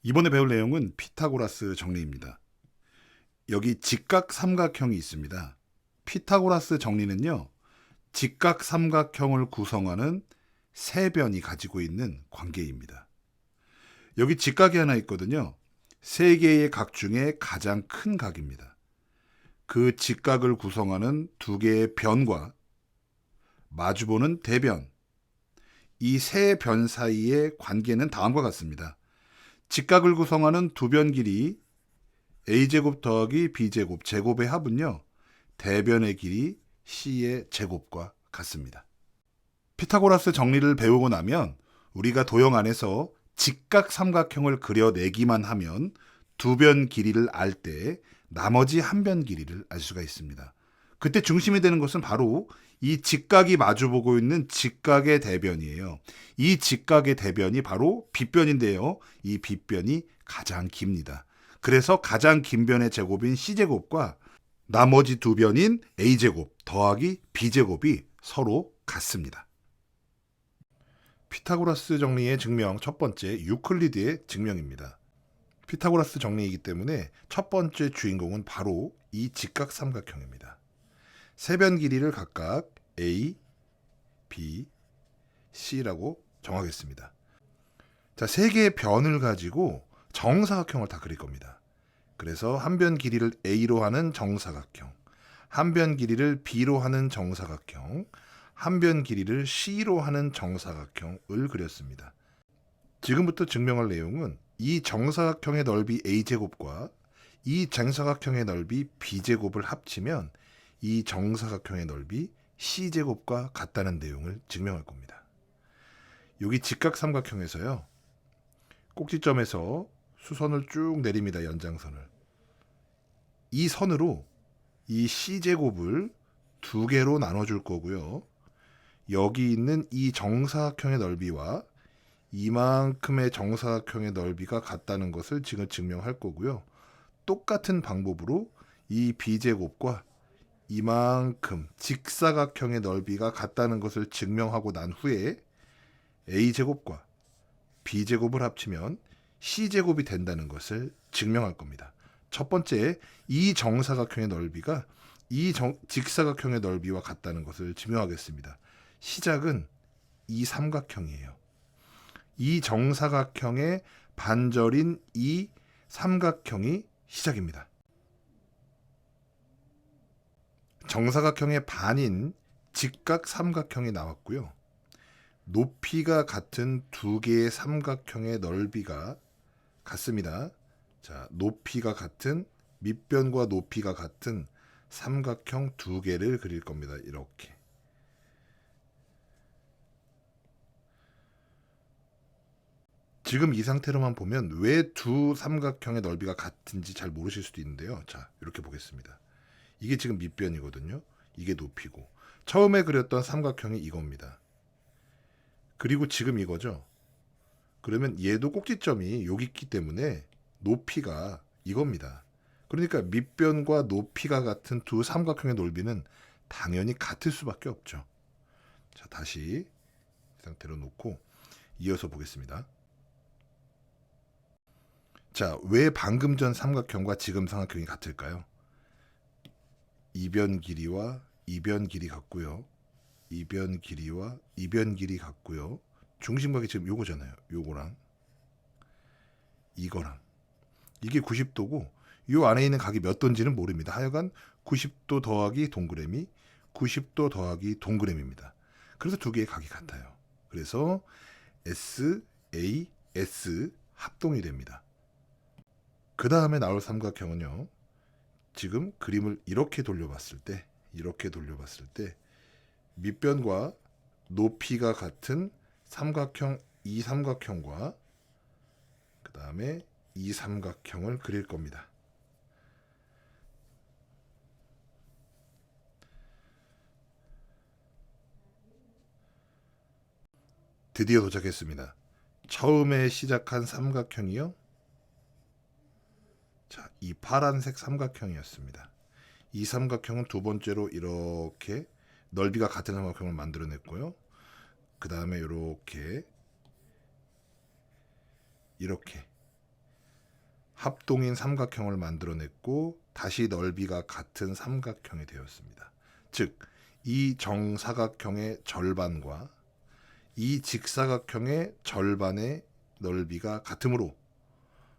이번에 배울 내용은 피타고라스 정리입니다. 여기 직각 삼각형이 있습니다. 피타고라스 정리는요, 직각 삼각형을 구성하는 세 변이 가지고 있는 관계입니다. 여기 직각이 하나 있거든요. 세 개의 각 중에 가장 큰 각입니다. 그 직각을 구성하는 두 개의 변과 마주보는 대변, 이 세 변 사이의 관계는 다음과 같습니다. 직각을 구성하는 두 변 길이 a제곱 더하기 b제곱 제곱의 합은요, 대변의 길이 c의 제곱과 같습니다. 피타고라스 정리를 배우고 나면 우리가 도형 안에서 직각 삼각형을 그려내기만 하면 두 변 길이를 알 때 나머지 한 변 길이를 알 수가 있습니다. 그때 중심이 되는 것은 바로 이 직각이 마주보고 있는 직각의 대변이에요. 이 직각의 대변이 바로 빗변인데요. 이 빗변이 가장 깁니다. 그래서 가장 긴 변의 제곱인 c제곱과 나머지 두 변인 a제곱 더하기 b제곱이 서로 같습니다. 피타고라스 정리의 증명 첫 번째, 유클리드의 증명입니다. 피타고라스 정리이기 때문에 첫 번째 주인공은 바로 이 직각 삼각형입니다. 세 변 길이를 각각 A, B, C라고 정하겠습니다. 자, 세 개의 변을 가지고 정사각형을 다 그릴 겁니다. 그래서 한 변 길이를 A로 하는 정사각형, 한 변 길이를 B로 하는 정사각형, 한 변 길이를 C로 하는 정사각형을 그렸습니다. 지금부터 증명할 내용은 이 정사각형의 넓이 a제곱과 이 정사각형의 넓이 b제곱을 합치면 이 정사각형의 넓이 c제곱과 같다는 내용을 증명할 겁니다. 여기 직각 삼각형에서요, 꼭지점에서 수선을 쭉 내립니다. 연장선을. 이 선으로 이 c제곱을 두 개로 나눠줄 거고요. 여기 있는 이 정사각형의 넓이와 이만큼의 정사각형의 넓이가 같다는 것을 지금 증명할 거고요. 똑같은 방법으로 이 b제곱과 이만큼 직사각형의 넓이가 같다는 것을 증명하고 난 후에 a제곱과 b제곱을 합치면 c제곱이 된다는 것을 증명할 겁니다. 첫 번째, 이 정사각형의 넓이가 이 직사각형의 넓이와 같다는 것을 증명하겠습니다. 시작은 이 삼각형이에요. 이 정사각형의 반절인 이 삼각형이 시작입니다. 정사각형의 반인 직각 삼각형이 나왔고요. 높이가 같은 두 개의 삼각형의 넓이가 같습니다. 자, 높이가 같은 밑변과 높이가 같은 삼각형 두 개를 그릴 겁니다. 이렇게. 지금 이 상태로만 보면 왜 두 삼각형의 넓이가 같은지 잘 모르실 수도 있는데요. 자, 이렇게 보겠습니다. 이게 지금 밑변이거든요. 이게 높이고. 처음에 그렸던 삼각형이 이겁니다. 그리고 지금 이거죠. 그러면 얘도 꼭지점이 여기 있기 때문에 높이가 이겁니다. 그러니까 밑변과 높이가 같은 두 삼각형의 넓이는 당연히 같을 수밖에 없죠. 자, 다시 이 상태로 놓고 이어서 보겠습니다. 자, 왜 방금 전 삼각형과 지금 삼각형이 같을까요? 이변 길이와 이변 길이 같고요. 이변 길이와 이변 길이 같고요. 중심각이 지금 요거잖아요. 요거랑 이거랑 이게 90도고 요 안에 있는 각이 몇 도인지는 모릅니다. 하여간 90도 더하기 동그라미, 90도 더하기 동그라미입니다. 그래서 두 개의 각이 같아요. 그래서 S, A, S 합동이 됩니다. 그 다음에 나올 삼각형은요. 지금 그림을 이렇게 돌려봤을 때 밑변과 높이가 같은 삼각형 이 삼각형과 그 다음에 이 삼각형을 그릴 겁니다. 드디어 도착했습니다. 처음에 시작한 삼각형이요. 자, 이 파란색 삼각형이었습니다. 이 삼각형은 두 번째로 이렇게 넓이가 같은 삼각형을 만들어냈고요. 그 다음에 이렇게 합동인 삼각형을 만들어냈고 다시 넓이가 같은 삼각형이 되었습니다. 즉, 이 정사각형의 절반과 이 직사각형의 절반의 넓이가 같으므로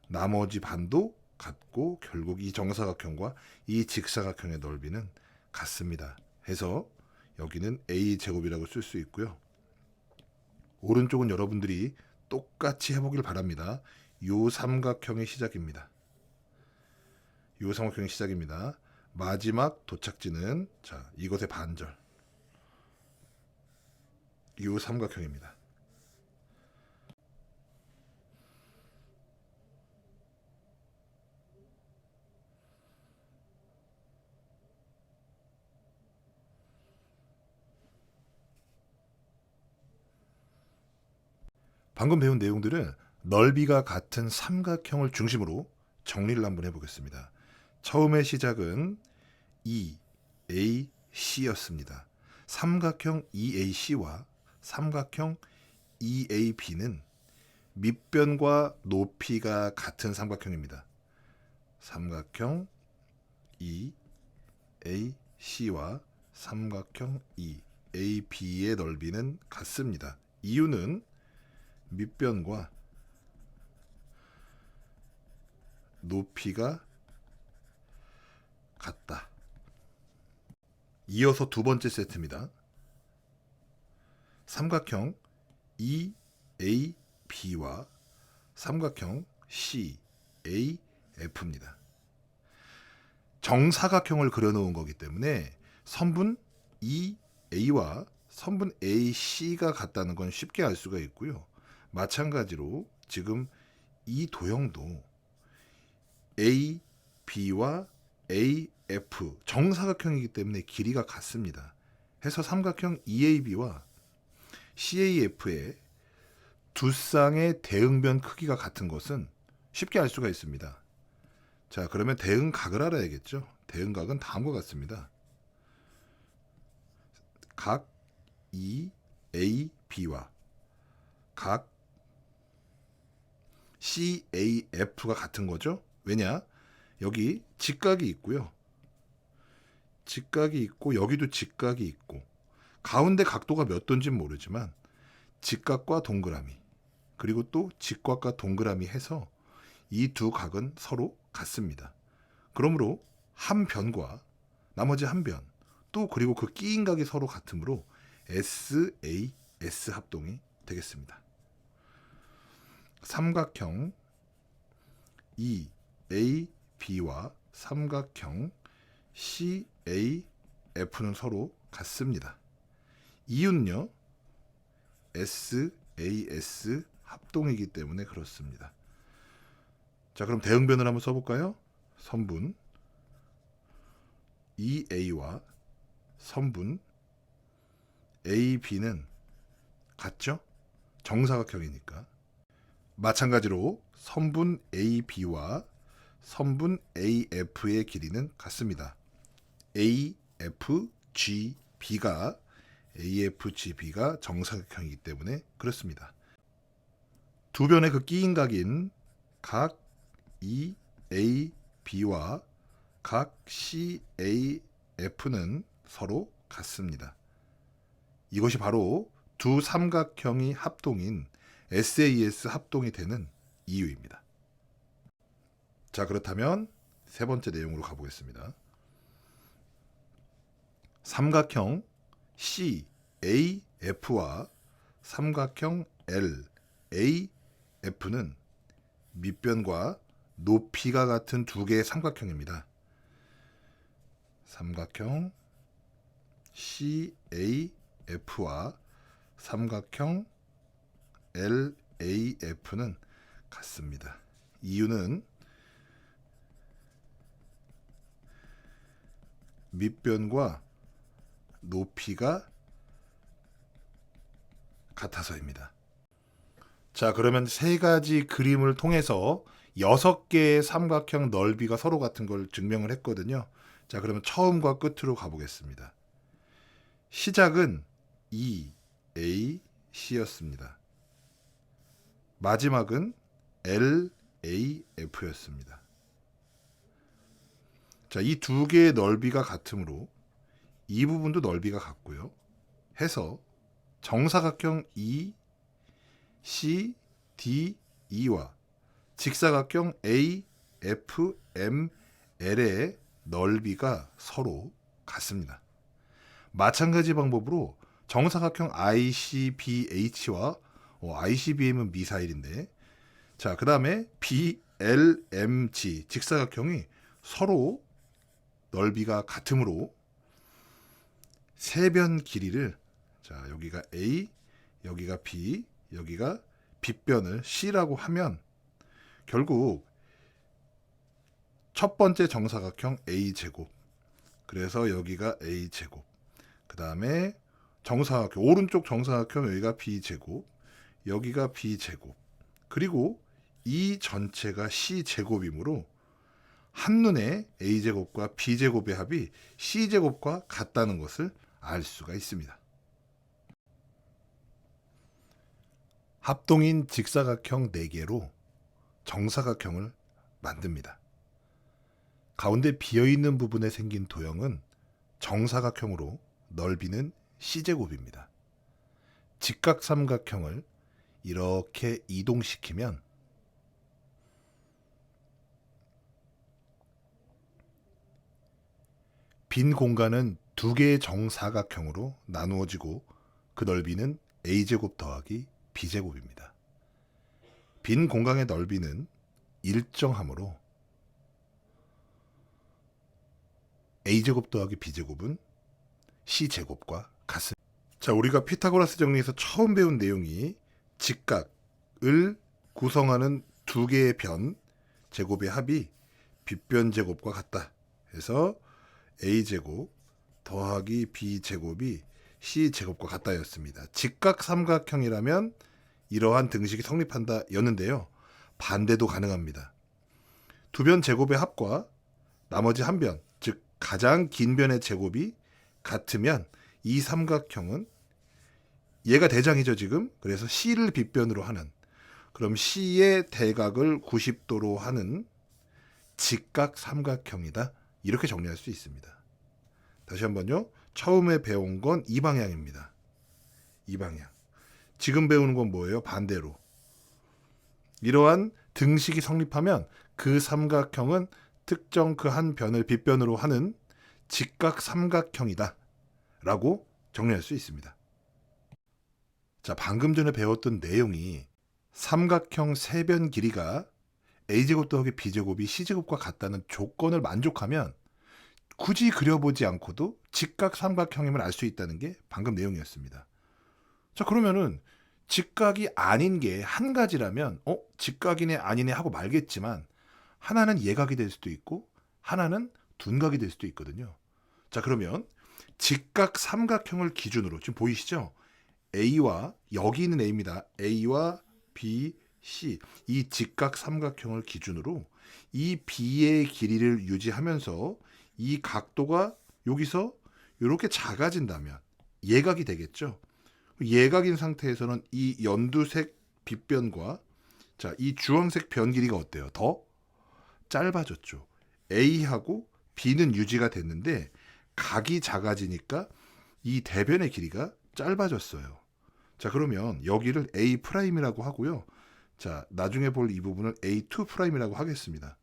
나머지 반도 같고 결국 이 정사각형과 이 직사각형의 넓이는 같습니다. 해서 여기는 a제곱이라고 쓸 수 있고요. 오른쪽은 여러분들이 똑같이 해보길 바랍니다. 요 삼각형의 시작입니다. 요 삼각형의 시작입니다. 마지막 도착지는 이것의 반절. 요 삼각형입니다. 방금 배운 내용들은 넓이가 같은 삼각형을 중심으로 정리를 한번 해보겠습니다. 처음의 시작은 EAC였습니다. 삼각형 EAC와 삼각형 EAB는 밑변과 높이가 같은 삼각형입니다. 삼각형 EAC와 삼각형 EAB의 넓이는 같습니다. 이유는 밑변과 높이가 같다. 이어서 두 번째 세트입니다. 삼각형 EAB와 삼각형 CAF입니다. 정사각형을 그려놓은 거기 때문에 선분 EA와 선분 AC가 같다는 건 쉽게 알 수가 있고요. 마찬가지로 지금 이 도형도 AB와 AF 정사각형이기 때문에 길이가 같습니다. 해서 삼각형 EAB와 CAF의 두 쌍의 대응변 크기가 같은 것은 쉽게 알 수가 있습니다. 자, 그러면 대응각을 알아야겠죠. 대응각은 다음과 같습니다. 각 EAB와 각 CAF가 같은 거죠. 왜냐? 여기 직각이 있고요. 직각이 있고 여기도 직각이 있고 가운데 각도가 몇 도인지는 모르지만 직각과 동그라미 그리고 또 직각과 동그라미 해서 이 두 각은 서로 같습니다. 그러므로 한 변과 나머지 한 변 또 그리고 그 끼인 각이 서로 같으므로 SAS 합동이 되겠습니다. 삼각형 EAB와 삼각형 CAF는 서로 같습니다. 이유는요, SAS 합동이기 때문에 그렇습니다. 자, 그럼 대응변을 한번 써볼까요? 선분 EA와 선분 AB는 같죠? 정사각형이니까. 마찬가지로 선분 AB와 선분 AF의 길이는 같습니다. AFGB가 정사각형이기 때문에 그렇습니다. 두 변의 그 끼인 각인 각 EAB와 각 CAF는 서로 같습니다. 이것이 바로 두 삼각형이 합동인 SAS 합동이 되는 이유입니다. 자, 그렇다면 세 번째 내용으로 가보겠습니다. 삼각형 CAF와 삼각형 LAF는 밑변과 높이가 같은 두 개의 삼각형입니다. 삼각형 CAF와 삼각형 LAF는 같습니다. 이유는 밑변과 높이가 같아서입니다. 자, 그러면 세 가지 그림을 통해서 6개의 삼각형 넓이가 서로 같은 걸 증명을 했거든요. 자, 그러면 처음과 끝으로 가보겠습니다. 시작은 EAC였습니다. 마지막은 AF였습니다. 자, 이 두 개의 넓이가 같으므로 이 부분도 넓이가 같고요. 해서 정사각형 ECDE와 직사각형 AFML의 넓이가 서로 같습니다. 마찬가지 방법으로 정사각형 ICBH와 ICBM은 미사일인데, 자, 그 다음에 BLMG 직사각형이 서로 넓이가 같으므로 세변 길이를, 자, 여기가 A, 여기가 B, 여기가 빗변을 C라고 하면 결국 첫 번째 정사각형 A제곱, 그래서 여기가 A제곱, 그 다음에 정사각형, 오른쪽 정사각형 여기가 B제곱, 여기가 B제곱, 그리고 이 전체가 C제곱이므로 한눈에 A제곱과 B제곱의 합이 C제곱과 같다는 것을 알 수가 있습니다. 합동인 직사각형 4개로 정사각형을 만듭니다. 가운데 비어있는 부분에 생긴 도형은 정사각형으로 넓이는 C제곱입니다. 직각삼각형을 이렇게 이동시키면 빈 공간은 두 개의 정사각형으로 나누어지고 그 넓이는 A제곱 더하기 B제곱입니다. 빈 공간의 넓이는 일정하므로 A제곱 더하기 B제곱은 C제곱과 같습니다. 자, 우리가 피타고라스 정리에서 처음 배운 내용이 직각을 구성하는 두 개의 변 제곱의 합이 빗변 제곱과 같다 해서 A제곱 더하기 B제곱이 C제곱과 같다였습니다. 직각삼각형이라면 이러한 등식이 성립한다 였는데요. 반대도 가능합니다. 두 변 제곱의 합과 나머지 한 변, 즉 가장 긴 변의 제곱이 같으면 이 삼각형은, 얘가 대장이죠 지금, 그래서 C를 빗변으로 하는, 그럼 C의 대각을 90도로 하는 직각삼각형이다, 이렇게 정리할 수 있습니다. 다시 한번요. 처음에 배운 건 이 방향입니다. 이 방향. 지금 배우는 건 뭐예요? 반대로. 이러한 등식이 성립하면 그 삼각형은 특정 그 한 변을 빗변으로 하는 직각삼각형이다 라고 정리할 수 있습니다. 자, 방금 전에 배웠던 내용이 삼각형 세변 길이가 A제곱 더하기 B제곱이 C제곱과 같다는 조건을 만족하면 굳이 그려보지 않고도 직각삼각형임을 알 수 있다는 게 방금 내용이었습니다. 자, 그러면은 직각이 아닌 게 한 가지라면 직각이네 아니네 하고 말겠지만 하나는 예각이 될 수도 있고 하나는 둔각이 될 수도 있거든요. 자, 그러면 직각삼각형을 기준으로 지금 보이시죠? A와, 여기 있는 A입니다. A와 B, C, 이 직각삼각형을 기준으로 이 B의 길이를 유지하면서 이 각도가 여기서 이렇게 작아진다면 예각이 되겠죠. 예각인 상태에서는 이 연두색 빗변과, 자, 이 주황색 변 길이가 어때요? 더 짧아졌죠. A하고 B는 유지가 됐는데 각이 작아지니까 이 대변의 길이가 짧아졌어요. 자, 그러면 여기를 A'이라고 하고요. 자, 나중에 볼 이 부분을 A2'이라고 하겠습니다.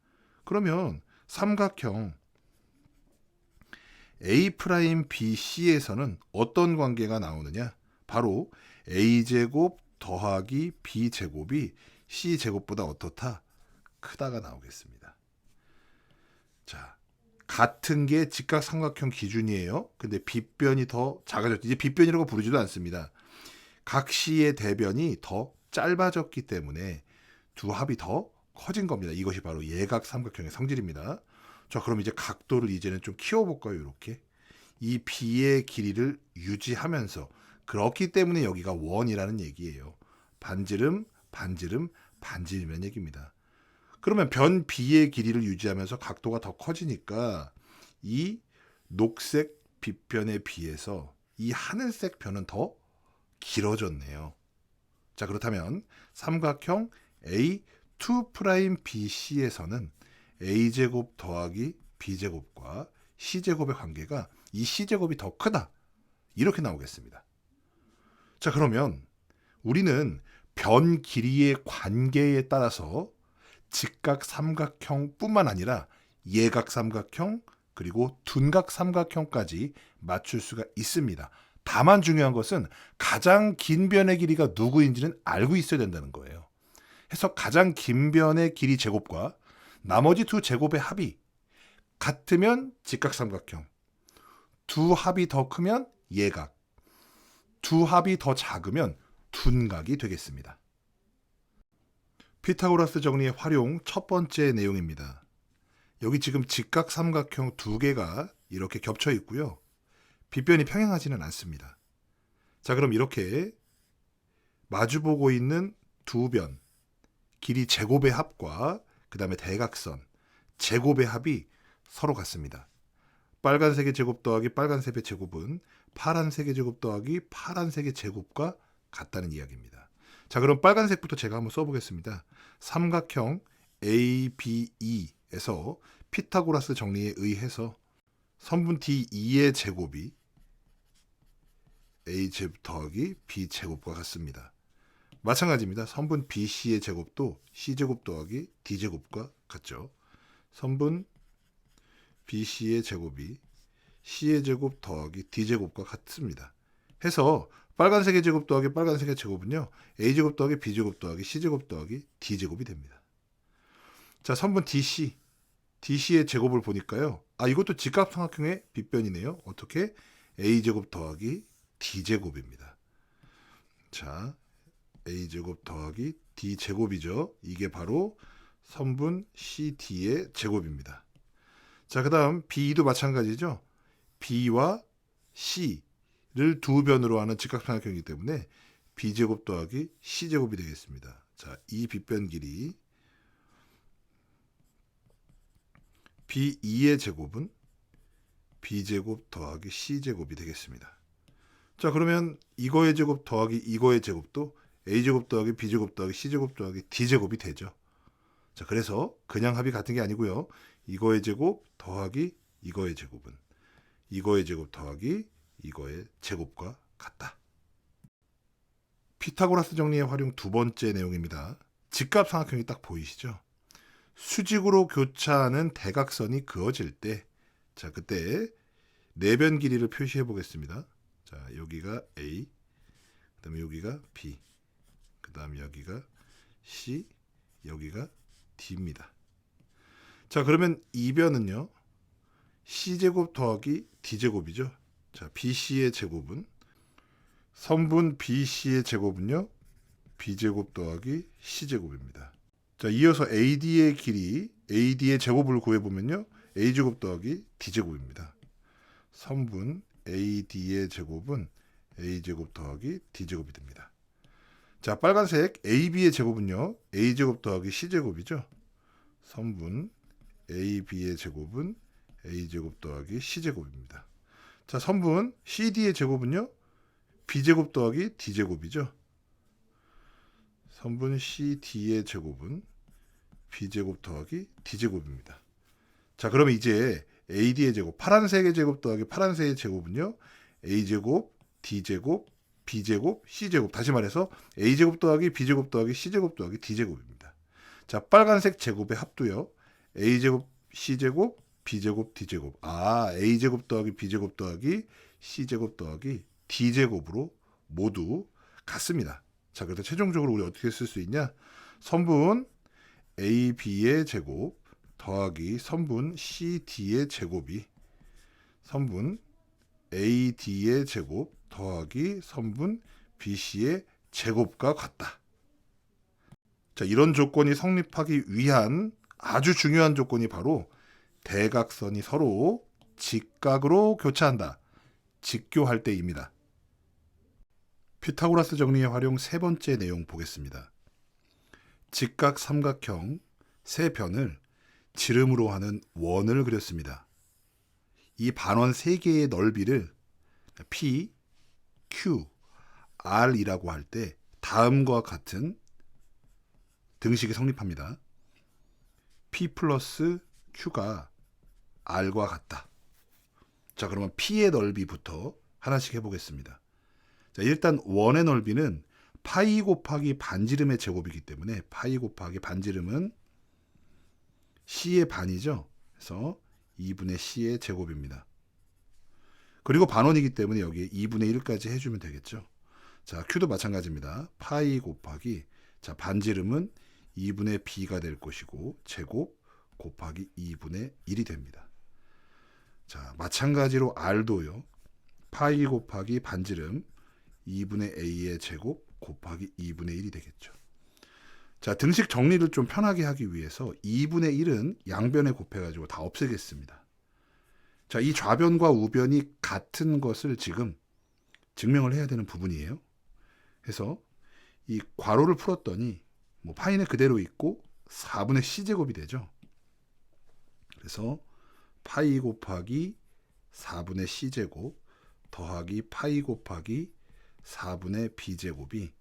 그러면 삼각형 A'BC에서는 어떤 관계가 나오느냐? 바로 A제곱 더하기 B제곱이 C제곱보다 어떻다? 크다가 나오겠습니다. 자, 같은 게 직각삼각형 기준이에요. 근데 빗변이 더 작아졌죠. 이제 빗변이라고 부르지도 않습니다. 각 C의 대변이 더 짧아졌기 때문에 두 합이 더 커진 겁니다. 이것이 바로 예각삼각형의 성질입니다. 자, 그럼 이제 각도를 이제는 좀 키워볼까요? 이렇게 이 B의 길이를 유지하면서, 그렇기 때문에 여기가 원이라는 얘기예요. 반지름, 반지름, 반지름이라는 얘기입니다. 그러면 변 B의 길이를 유지하면서 각도가 더 커지니까 이 녹색 빗변에 비해서 이 하늘색 변은 더 길어졌네요. 자, 그렇다면 삼각형 A 2'BC에서는 a제곱 더하기 b제곱과 c제곱의 관계가 이 c제곱이 더 크다. 이렇게 나오겠습니다. 자, 그러면 우리는 변 길이의 관계에 따라서 직각 삼각형 뿐만 아니라 예각 삼각형 그리고 둔각 삼각형까지 맞출 수가 있습니다. 다만 중요한 것은 가장 긴 변의 길이가 누구인지는 알고 있어야 된다는 거예요. 해서 가장 긴 변의 길이 제곱과 나머지 두 제곱의 합이 같으면 직각삼각형, 두 합이 더 크면 예각, 두 합이 더 작으면 둔각이 되겠습니다. 피타고라스 정리의 활용 첫 번째 내용입니다. 여기 지금 직각삼각형 두 개가 이렇게 겹쳐 있고요. 빗변이 평행하지는 않습니다. 자, 그럼 이렇게 마주보고 있는 두 변, 길이 제곱의 합과 그 다음에 대각선, 제곱의 합이 서로 같습니다. 빨간색의 제곱 더하기 빨간색의 제곱은 파란색의 제곱 더하기 파란색의 제곱과 같다는 이야기입니다. 자, 그럼 빨간색부터 제가 한번 써보겠습니다. 삼각형 ABE에서 피타고라스 정리에 의해서 선분 D2의 제곱이 A제곱 더하기 B제곱과 같습니다. 마찬가지입니다. 선분 BC의 제곱도 C제곱 더하기 D제곱과 같죠. 선분 BC의 제곱이 C의 제곱 더하기 D제곱과 같습니다. 해서 빨간색의 제곱 더하기 빨간색의 제곱은요, A제곱 더하기 B제곱 더하기 C제곱 더하기 D제곱이 됩니다. 자, 선분 DC의 제곱을 보니까요, 이것도 직각삼각형의 빗변이네요. 어떻게? A제곱 더하기 D제곱입니다. 자, A제곱 더하기 D제곱이죠. 이게 바로 선분 CD의 제곱입니다. 자, 그 다음 B도 마찬가지죠. B와 C를 두 변으로 하는 직각삼각형이기 때문에 B제곱 더하기 C제곱이 되겠습니다. 자, 이 빗변 길이 B2의 제곱은 B제곱 더하기 C제곱이 되겠습니다. 자, 그러면 이거의 제곱 더하기 이거의 제곱도 A제곱 더하기 B제곱 더하기 C제곱 더하기 D제곱이 되죠. 자, 그래서 그냥 합이 같은 게 아니고요. 이거의 제곱 더하기 이거의 제곱은 이거의 제곱 더하기 이거의 제곱과 같다. 피타고라스 정리의 활용 두 번째 내용입니다. 직각삼각형이 딱 보이시죠? 수직으로 교차하는 대각선이 그어질 때, 자, 그때 내변 길이를 표시해 보겠습니다. 자, 여기가 A, 그 다음에 여기가 B, 그 다음에 여기가 C, 여기가 D입니다. 자, 그러면 이 변은요, C제곱 더하기 D제곱이죠. 자, BC의 제곱은 선분 BC의 제곱은요, B제곱 더하기 C제곱입니다. 자, 이어서 AD의 길이, AD의 제곱을 구해보면요, A제곱 더하기 D제곱입니다. 선분 AD의 제곱은 A제곱 더하기 D제곱이 됩니다. 자, 빨간색 AB의 제곱은요, A제곱 더하기 C제곱이죠. 선분 AB의 제곱은 A제곱 더하기 C제곱입니다. 자, 선분 CD의 제곱은요, B제곱 더하기 D제곱이죠. 선분 CD의 제곱은 B제곱 더하기 D제곱입니다. 자, 그러면 이제 AD의 제곱, 파란색의 제곱 더하기 파란색의 제곱은요, A제곱, D제곱, B제곱, C제곱. 다시 말해서 A제곱 더하기 B제곱 더하기 C제곱 더하기 D제곱입니다. 자, 빨간색 제곱의 합도요, A제곱, C제곱, B제곱, D제곱. A제곱 더하기 B제곱 더하기 C제곱 더하기 D제곱으로 모두 같습니다. 자, 그래서 최종적으로 우리 어떻게 쓸 수 있냐? 선분 AB의 제곱 더하기 선분 CD의 제곱이 선분 AD의 제곱 더하기 선분 BC의 제곱과 같다. 자, 이런 조건이 성립하기 위한 아주 중요한 조건이 바로 대각선이 서로 직각으로 교차한다. 직교할 때입니다. 피타고라스 정리의 활용 세 번째 내용 보겠습니다. 직각 삼각형 세 변을 지름으로 하는 원을 그렸습니다. 이 반원 세 개의 넓이를 P, Q, R이라고 할 때 다음과 같은 등식이 성립합니다. P 플러스 Q가 R과 같다. 자, 그러면 P의 넓이부터 하나씩 해보겠습니다. 자, 일단 원의 넓이는 파이 곱하기 반지름의 제곱이기 때문에 파이 곱하기 반지름은 C의 반이죠. 그래서 2분의 C의 제곱입니다. 그리고 반원이기 때문에 여기에 2분의 1까지 해주면 되겠죠. 자, Q도 마찬가지입니다. 파이 곱하기, 자, 반지름은 2분의 B가 될 것이고 제곱 곱하기 2분의 1이 됩니다. 자, 마찬가지로 R도요. 파이 곱하기 반지름 2분의 A의 제곱 곱하기 2분의 1이 되겠죠. 자, 등식 정리를 좀 편하게 하기 위해서 2분의 1은 양변에 곱해가지고 다 없애겠습니다. 자, 이 좌변과 우변이 같은 것을 지금 증명을 해야 되는 부분이에요. 그래서 이 괄호를 풀었더니 뭐 파이는 그대로 있고 4분의 C제곱이 되죠. 그래서 파이 곱하기 4분의 C제곱 더하기 파이 곱하기 4분의 B제곱이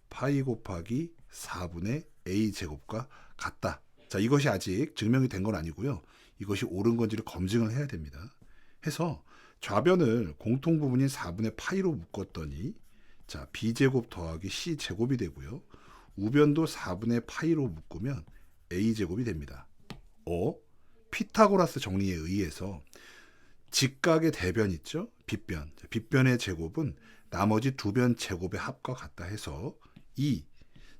파이 곱하기 4분의 A제곱과 같다. 자, 이것이 아직 증명이 된 건 아니고요. 이것이 옳은 건지를 검증을 해야 됩니다. 해서 좌변을 공통부분인 4분의 파이로 묶었더니 자, B제곱 더하기 C제곱이 되고요. 우변도 4분의 파이로 묶으면 A제곱이 됩니다. 피타고라스 정리에 의해서 직각의 대변 있죠? 빗변. 빗변의 제곱은 나머지 두 변 제곱의 합과 같다 해서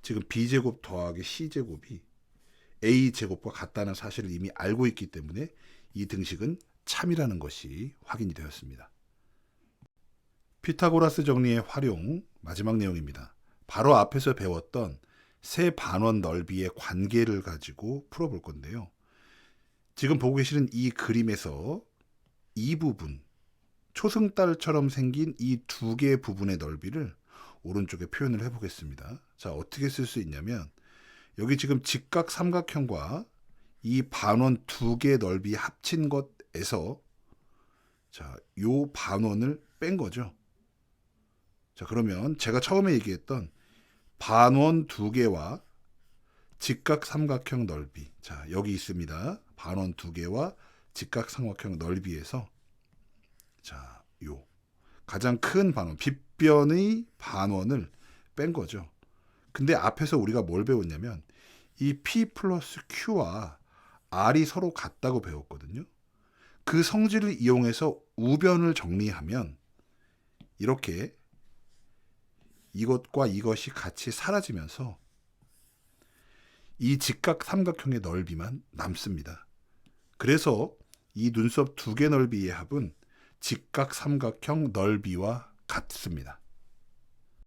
지금 B제곱 더하기 C제곱이 A제곱과 같다는 사실을 이미 알고 있기 때문에 이 등식은 참이라는 것이 확인이 되었습니다. 피타고라스 정리의 활용 마지막 내용입니다. 바로 앞에서 배웠던 세 반원 넓이의 관계를 가지고 풀어볼 건데요. 지금 보고 계시는 이 그림에서 이 부분, 초승달처럼 생긴 이 두 개의 부분의 넓이를 오른쪽에 표현을 해보겠습니다. 자, 어떻게 쓸 수 있냐면 여기 지금 직각 삼각형과 이 반원 두 개의 넓이 합친 것에서 자, 요 반원을 뺀 거죠. 자, 그러면 제가 처음에 얘기했던 반원 두 개와 직각 삼각형 넓이. 자, 여기 있습니다. 반원 두 개와 직각 삼각형 넓이에서 자, 요 가장 큰 반원, 빗변의 반원을 뺀 거죠. 근데 앞에서 우리가 뭘 배웠냐면 이 P 플러스 Q와 R이 서로 같다고 배웠거든요. 그 성질을 이용해서 우변을 정리하면 이렇게 이것과 이것이 같이 사라지면서 이 직각 삼각형의 넓이만 남습니다. 그래서 이 눈썹 두 개 넓이의 합은 직각 삼각형 넓이와 같습니다.